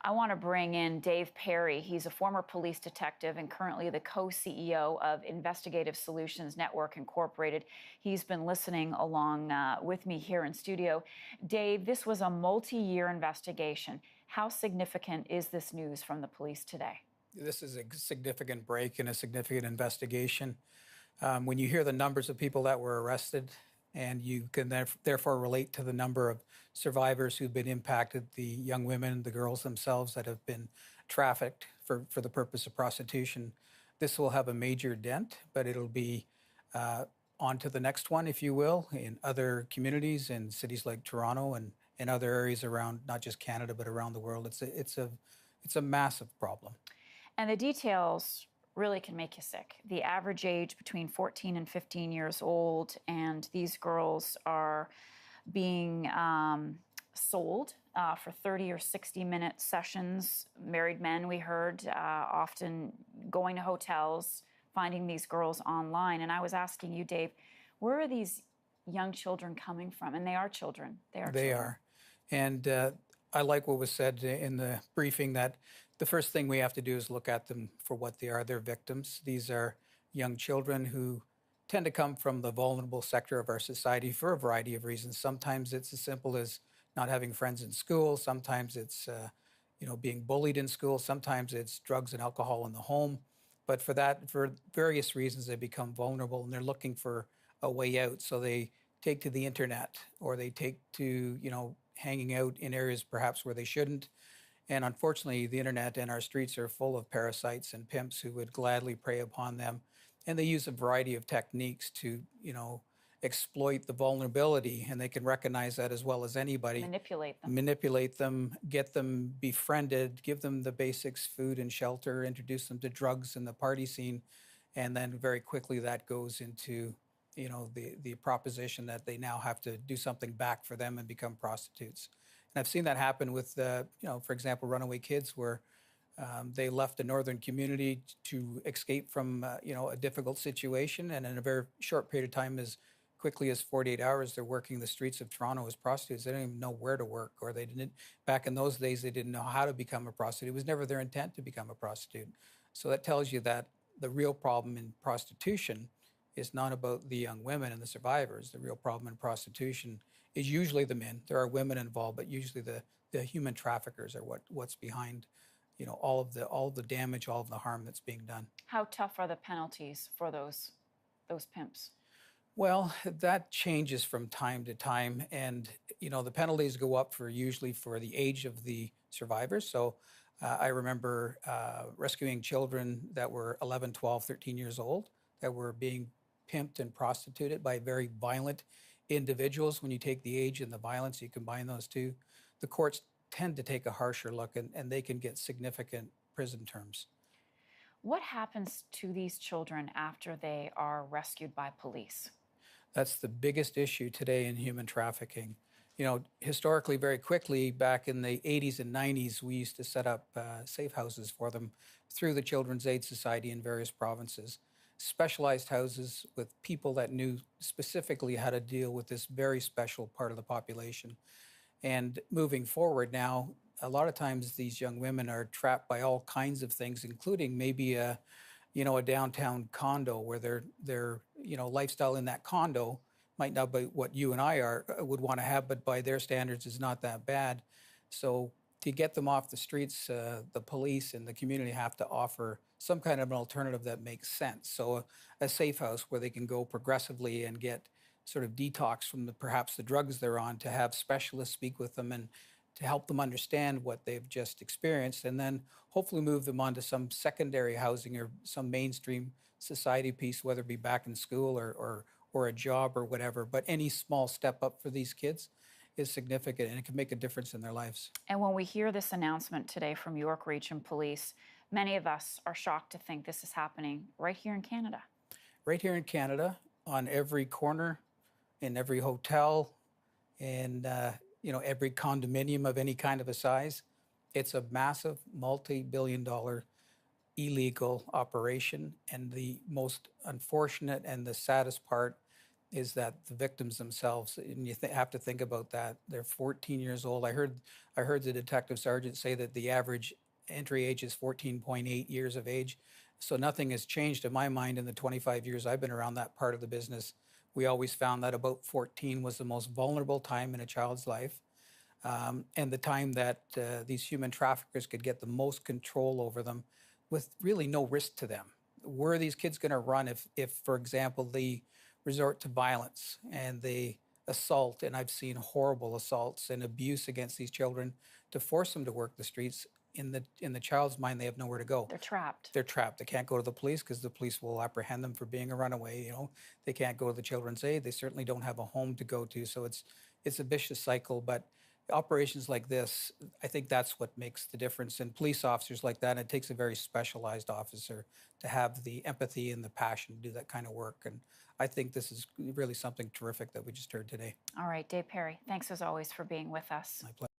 I want to bring in Dave Perry. He's a former police detective and currently the co-CEO of Investigative Solutions Network Incorporated. He's been listening along with me here in studio. Dave, this was a multi-year investigation. How significant is this news from the police today? This is a significant break in a significant investigation. When you hear the numbers of people that were arrested, and you can therefore relate to the number of survivors who've been impacted, the young women, the girls themselves that have been trafficked for the purpose of prostitution, this will have a major dent, but it'll be on to the next one, if you will, in other communities, in cities like Toronto and in other areas around not just Canada, but around the world. It's a massive problem. And the details really can make you sick. The average age between 14 and 15 years old, and these girls are being sold for 30 or 60-minute sessions. Married men, we heard, often going to hotels, finding these girls online. And I was asking you, Dave, where are these young children coming from? And they are children. They are. And I like what was said in the briefing, that the first thing we have to do is look at them for what they are. They're victims. These are young children who tend to come from the vulnerable sector of our society for a variety of reasons. Sometimes it's as simple as not having friends in school. Sometimes it's being bullied in school. Sometimes it's drugs and alcohol in the home. But for various reasons, they become vulnerable and they're looking for a way out. So they take to the internet, or they take to, hanging out in areas perhaps where they shouldn't. And unfortunately, the internet and our streets are full of parasites and pimps who would gladly prey upon them. And they use a variety of techniques to, exploit the vulnerability, and they can recognize that as well as anybody. Manipulate them, get them befriended, give them the basics, food and shelter, introduce them to drugs and the party scene. And then very quickly that goes into the proposition that they now have to do something back for them and become prostitutes. And I've seen that happen with, for example, runaway kids, where they left a northern community to escape from, a difficult situation. And in a very short period of time, as quickly as 48 hours, they're working the streets of Toronto as prostitutes. They don't even know where to work, or they didn't. Back in those days, they didn't know how to become a prostitute. It was never their intent to become a prostitute. So that tells you that the real problem in prostitution is not about the young women and the survivors. The real problem in prostitution is usually the men. There are women involved, but usually the human traffickers are what's behind, all of the damage, all of the harm that's being done. How tough are the penalties for those pimps? Well, that changes from time to time, and the penalties go up usually for the age of the survivors. So I remember rescuing children that were 11, 12, 13 years old that were being pimped and prostituted by very violent individuals. When you take the age and the violence, you combine those two, the courts tend to take a harsher look, and they can get significant prison terms. What happens to these children after they are rescued by police? That's the biggest issue today in human trafficking. Historically, very quickly, back in the 80s and 90s, we used to set up safe houses for them through the Children's Aid Society in various provinces. Specialized houses with people that knew specifically how to deal with this very special part of the population. And moving forward now, a lot of times these young women are trapped by all kinds of things, including maybe a downtown condo where their lifestyle in that condo might not be what you and I would want to have, but by their standards is not that bad. So to get them off the streets, the police and the community have to offer some kind of an alternative that makes sense. So a safe house where they can go progressively and get sort of detox from perhaps the drugs they're on, to have specialists speak with them and to help them understand what they've just experienced, and then hopefully move them on to some secondary housing or some mainstream society piece, whether it be back in school or a job or whatever. But any small step up for these kids is significant, and it can make a difference in their lives. And when we hear this announcement today from York Region Police, many of us are shocked to think this is happening right here in Canada. Right here in Canada, on every corner, in every hotel, in every condominium of any kind of a size. It's a massive multi-billion-dollar illegal operation, and the most unfortunate and the saddest part is that the victims themselves, and you have to think about that. They're 14 years old. I heard the detective sergeant say that the average entry age is 14.8 years of age. So nothing has changed in my mind in the 25 years I've been around that part of the business. We always found that about 14 was the most vulnerable time in a child's life, and the time that these human traffickers could get the most control over them with really no risk to them. Where are these kids going to run if, for example, they resort to violence and they assault? And I've seen horrible assaults and abuse against these children to force them to work the streets. In the child's mind, they have nowhere to go. They're trapped. They're trapped. They can't go to the police because the police will apprehend them for being a runaway. You know, they can't go to the children's aid. They certainly don't have a home to go to. So it's a vicious cycle. But operations like this, I think that's what makes the difference. And police officers like that, it takes a very specialized officer to have the empathy and the passion to do that kind of work. And I think this is really something terrific that we just heard today. All right, Dave Perry, thanks as always for being with us. My pleasure.